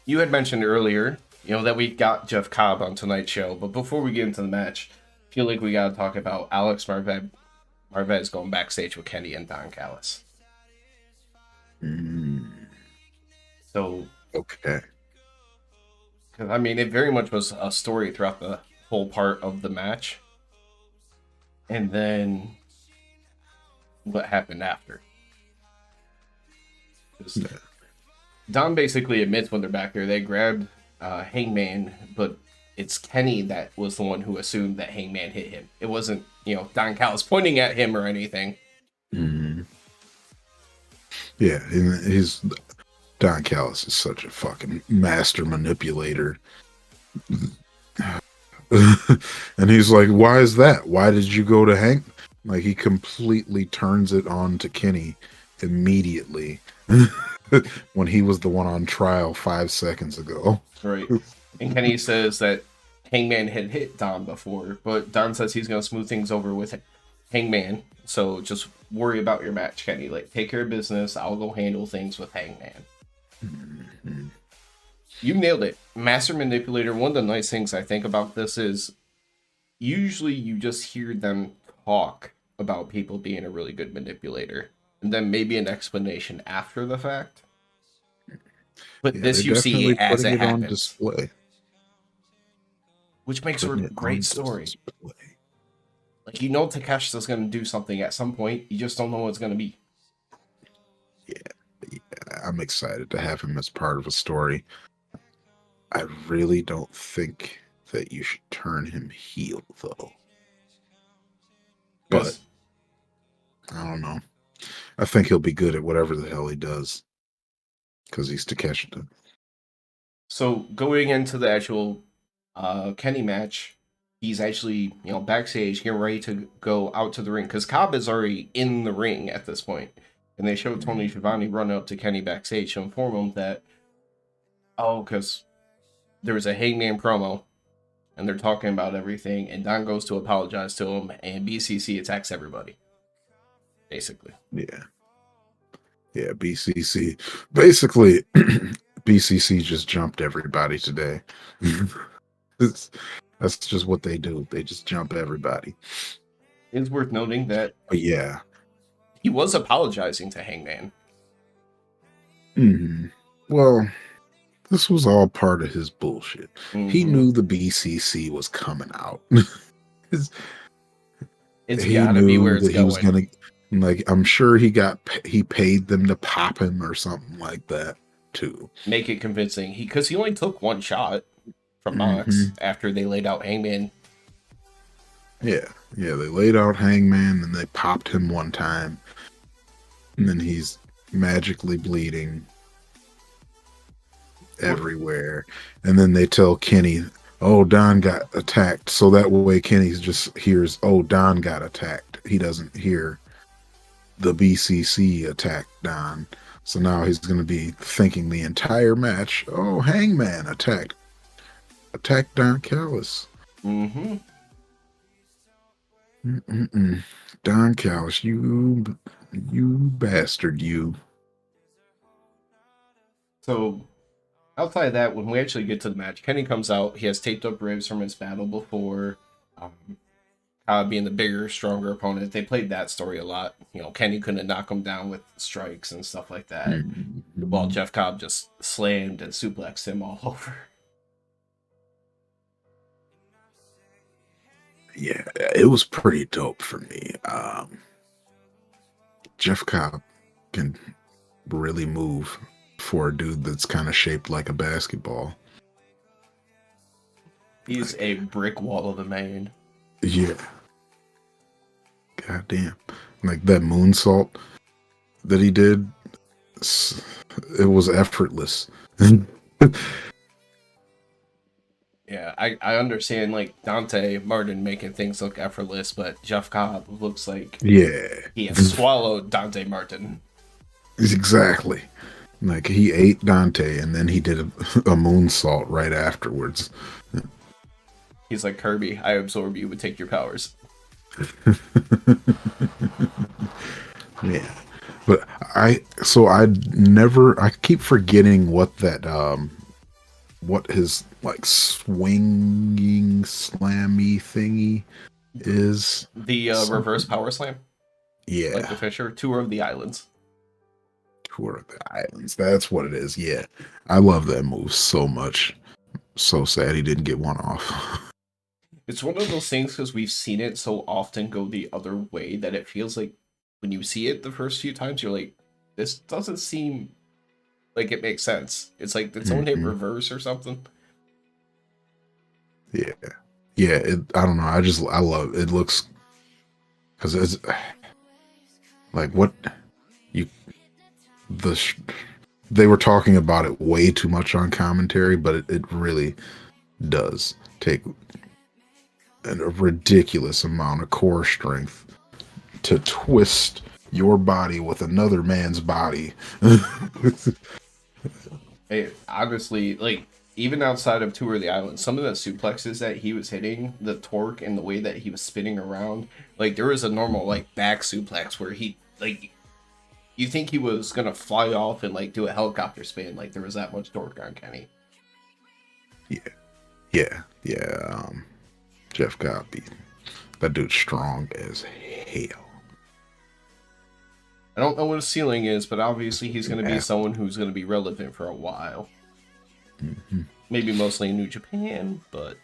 You had mentioned earlier, that we got Jeff Cobb on tonight's show, but before we get into the match, I feel like we got to talk about Alex Marvez going backstage with Kenny and Don Callis. Mm, So, okay. I mean, it very much was a story throughout the whole part of the match, and then what happened after. 'Cause Yeah. Don basically admits when they're back there, they grabbed Hangman, but it's Kenny that was the one who assumed that Hangman hit him. It wasn't, Don Callis pointing at him or anything. Mm, yeah. And his Don Callis is such a fucking master manipulator. And he's like, why is that? Why did you go to Hank? Like, he completely turns it on to Kenny immediately when he was the one on trial 5 seconds ago. Right. And Kenny says that Hangman had hit Don before, but Don says he's going to smooth things over with Hangman. So just worry about your match, Kenny. Like, take care of business. I'll go handle things with Hangman. Mhm. You nailed it. Master Manipulator. One of the nice things I think about this is usually you just hear them talk about people being a really good manipulator, and then maybe an explanation after the fact. But Yeah, they're this you see definitely as putting it it on happens, display. which makes for a Putting it great on story. display. Like, Takeshi's going to do something at some point. You just don't know what it's going to be. Yeah, I'm excited to have him as part of a story. I really don't think that you should turn him heel, though. But Yes. I don't know. I think he'll be good at whatever the hell he does because he's Takeshi. So going into the actual Kenny match, he's actually backstage getting ready to go out to the ring because Cobb is already in the ring at this point, and they show Tony Schiavone run up to Kenny backstage to inform him that because there was a Hangman promo, and they're talking about everything, and Don goes to apologize to him, and BCC attacks everybody, basically. Yeah. Yeah, BCC. Basically, BCC just jumped everybody today. It's- that's just what they do. They just jump everybody. It's worth noting that But yeah. he was apologizing to Hangman. Mhm. Well, this was all part of his bullshit. He Mm-hmm. knew the BCC was coming out. It's He gotta be where knew it's that he was going. gonna, like, I'm sure he paid them to pop him or something like that too. Make it convincing. Because he only took one shot from Mox Hmm. after they laid out Hangman. Yeah, yeah. They laid out Hangman and they popped him one time, and then he's magically bleeding everywhere. And then they tell Kenny, "Oh, Don got attacked." So that way, Kenny just hears, "Oh, Don got attacked." He doesn't hear the BCC attack Don. So now he's going to be thinking the entire match, oh, Hangman attack Don Callis. Mm-hmm. Mm-mm-mm. Don Callis, you bastard, you. So outside of that, when we actually get to the match, Kenny comes out. He has taped up ribs from his battle before. Being the bigger, stronger opponent, they played that story a lot. Kenny couldn't knock him down with strikes and stuff like that. While Mhm. Jeff Cobb just slammed and suplexed him all over. Yeah, it was pretty dope for me. Jeff Cobb can really move for a dude that's kind of shaped like a basketball. He's a brick wall of a man. Yeah, goddamn. Like that moonsault that he did, it was effortless. Yeah, I understand like Dante Martin making things look effortless, but Jeff Cobb looks like Yeah, he has swallowed Dante Martin. exactly. Like he ate Dante and then he did a moonsault right afterwards. He's like Kirby, I absorb you, but take your powers. Yeah. But I keep forgetting what that what his like swinging slammy thingy is. The reverse Something. power slam, like the Yeah, Fisher tour of the islands. Tour of the Islands. That's what it is. Yeah, I love that move so much. So sad he didn't get one off. It's one of those things because we've seen it so often go the other way that it feels like when you see it the first few times, you're like, this doesn't seem like it makes sense. It's like, did someone hit Mhm. reverse or something? Yeah, yeah. I don't know. I love it. Looks because it's like what you the they were talking about it way too much on commentary, but it really does take a ridiculous amount of core strength to twist your body with another man's body. Honestly, like, even outside of Tour of the Island, some of the suplexes that he was hitting, the torque and the way that he was spinning around, like, there was a normal, like, back suplex where he, like, you think he was gonna fly off and, like, do a helicopter spin, like, there was that much torque on Kenny. Yeah, yeah, yeah. Jeff Gotti, that dude's strong as hell. I don't know what his ceiling is, but obviously he's An gonna be athlete. someone who's gonna be relevant for a while. Hmm. Maybe mostly in New Japan, but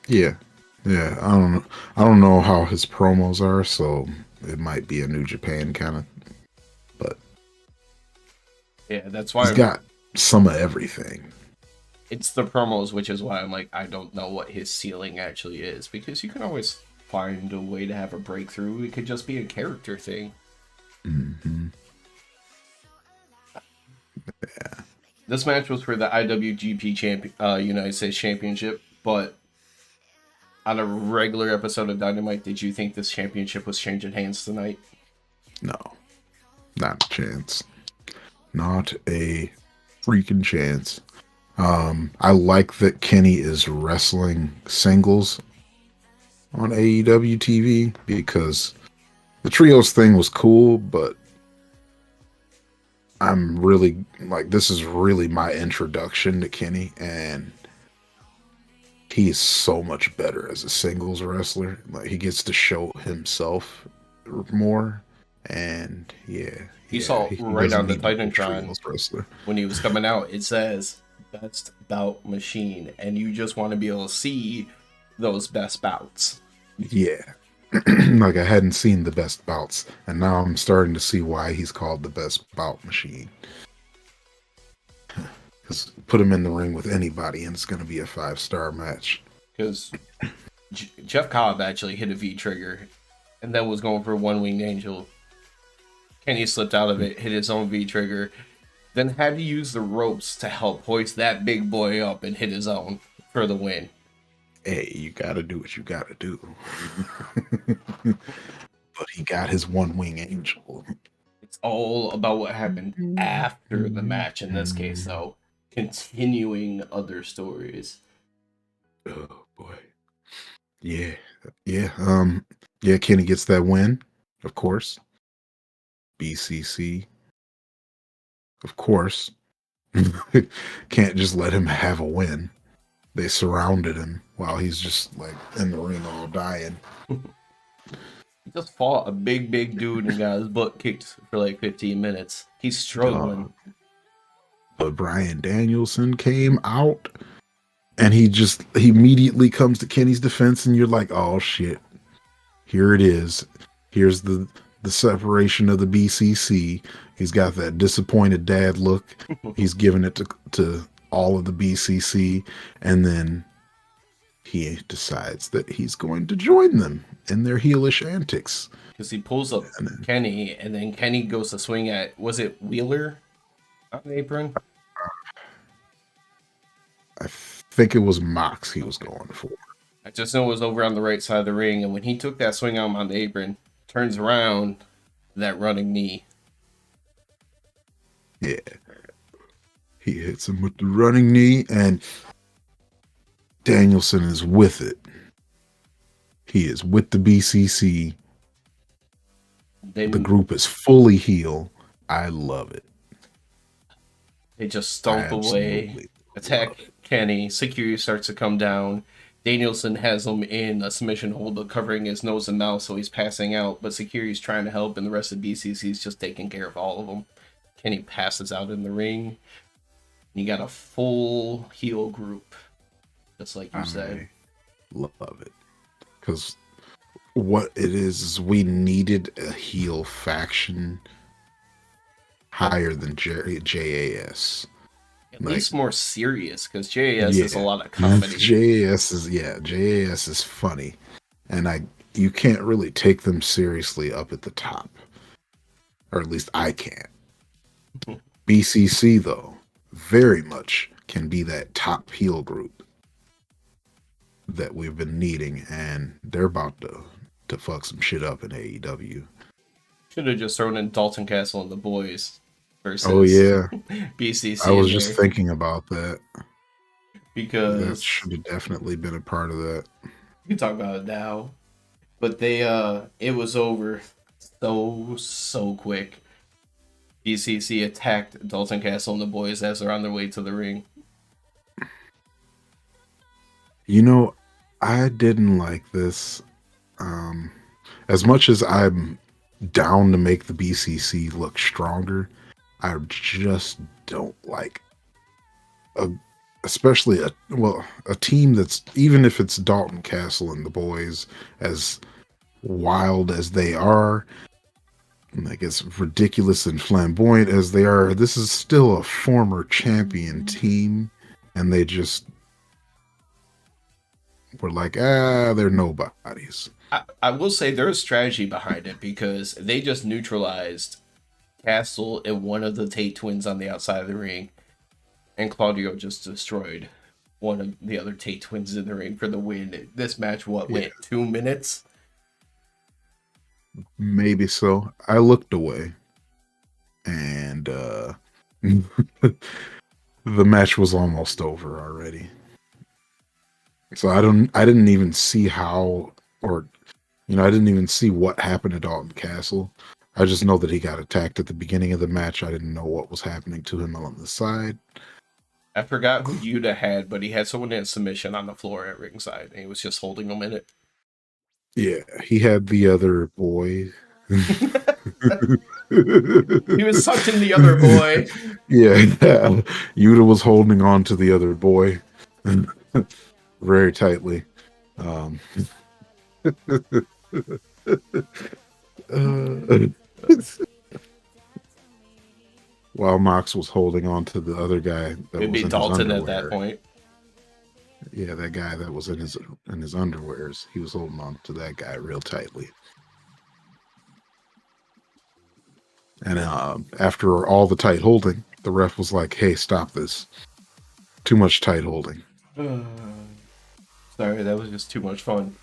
Yeah, yeah. I don't know how his promos are, so it might be a New Japan kind of. But yeah, that's he's why got some of everything. it's the promos, which is why I'm like, I don't know what his ceiling actually is, because you can always find a way to have a breakthrough. It could just be a character thing. Hmm. This match was for the IWGP United States Championship, but on a regular episode of Dynamite, did you think this championship was changing hands tonight? No, not a chance. Not a freaking chance. I like that Kenny is wrestling singles on AEW TV because the trios thing was cool, but I'm really like this is really my introduction to Kenny, and he is so much better as a singles wrestler. Like he gets to show himself more, and You yeah, saw he right doesn't on the need to be a Titantron trios wrestler. when he was coming out, it says best bout machine, and you just want to be able to see those best bouts. Yeah. Like I hadn't seen the best bouts, and now I'm starting to see why he's called the best bout machine. Because put him in the ring with anybody, and it's going to be a 5-star match. Because Jeff Cobb actually hit a V trigger and then was going for one winged angel. Kenny slipped out of it, hit his own V trigger, then had to use the ropes to help hoist that big boy up and hit his own for the win. Hey, you got to do what you got to do. But he got his one wing angel. It's all about what happened after the match in this case, though. Continuing other stories. Oh boy. Yeah. Yeah. Yeah, Kenny gets that win, of course. BCC, of course. Can't just let him have a win. They surrounded him while he's just like in the ring all dying. He just fought a big dude and got his butt kicked for like 15 minutes. He's Uh, struggling. but Brian Danielson came out and he immediately comes to Kenny's defense, and you're like, oh shit, here it is. Here's the separation of the BCC. He's got that disappointed dad look. He's giving it to all of the BCC, and then he decides that he's going to join them in their heelish antics. Because he pulls up And then Kenny, and then Kenny goes to swing at, was it Wheeler on the apron? I think it was Mox he was going for. I just know it was over on the right side of the ring, and when he took that swing on him on the apron, turns around, that running knee. Yeah. He hits him with the running knee, and Danielson is with it. He is with the BCC. They The group is fully heel. I love it. they just I stomp away absolutely attack Kenny. Security starts to come down. Danielson has him in a submission hold, but covering his nose and mouth, so he's passing out. But security's trying to help, and the rest of BCC's just taking care of all of them. Kenny passes out in the ring. You got a full heel group, just like you said. Love it. Because what it is we needed a heel faction higher than JAS. At least more serious, because JAS is a lot of comedy. JAS is funny. And you can't really take them seriously up at the top. Or at least I can't. BCC, though, very much can be that top heel group that we've been needing, and they're about to fuck some shit up in AEW. Should have just thrown in Dalton Castle and the boys versus BCC. I was just thinking about that. Because that should have definitely been a part of that. You can talk about it now. But it was over so quick. BCC attacked Dalton Castle and the boys as they're on their way to the ring. You know, I didn't like this. As much as I'm down to make the BCC look stronger, I just don't like especially a team that's, even if it's Dalton Castle and the boys, as wild as they are, like as ridiculous and flamboyant as they are, this is still a former champion team, and they just were like, they're nobodies. I will say there's strategy behind it, because they just neutralized Castle and one of the Tate twins on the outside of the ring, and Claudio just destroyed one of the other Tate twins in the ring for the win. This match, went 2 minutes? Maybe so. I looked away, and the match was almost over already. So I didn't even see how, or I didn't even see what happened to Dalton Castle. I just know that he got attacked at the beginning of the match. I didn't know what was happening to him on the side. I forgot who Yuta had, but he had someone in submission on the floor at ringside, and he was just holding him in it. Yeah, he had the other boy. He was touching the other boy. Yeah. Yuta was holding on to the other boy very tightly. While Mox was holding on to the other guy that It'd was be in Dalton his at that point. Yeah, that guy that was in his underwears. He was holding on to that guy real tightly. And after all the tight holding, the ref was like, "Hey, stop this! Too much tight holding." Sorry, that was just too much fun.